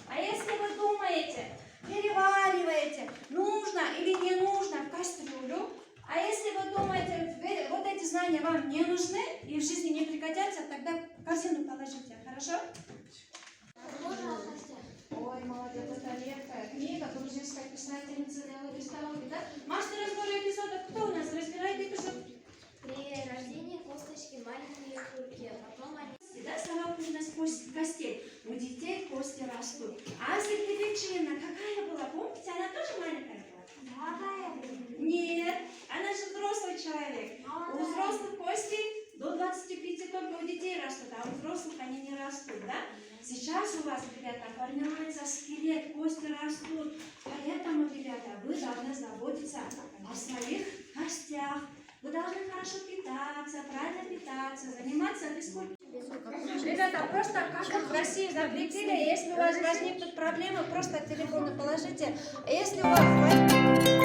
А если вы думаете, перевариваете, нужно или не нужно в кастрюлю, а если вы думаете, вот эти знания вам не нужны и в жизни не пригодятся, тогда в корзину положите, хорошо? Ой, молодец, это редкая книга грузинской писательницы Лелы Бестолковой, да? Мастер разбора эпизодов, кто у нас разбирает эпизод? При рождении косточки маленькие кульки, а потом они... Да, совокупность костей. У детей кости растут. А сердцевина какая была? Помните, она тоже маленькая была? Нет, она же взрослый человек. У взрослых кости до 25 только у детей растут, а у взрослых они не растут, да? Сейчас у вас, ребята, формируется скелет, кости растут. Поэтому, ребята, вы должны заботиться о своих костях. Вы должны хорошо питаться, правильно питаться, заниматься физкультурой. Ребята, просто как в России запретили, если у вас возникнут проблемы, просто телефоны положите. Если у вас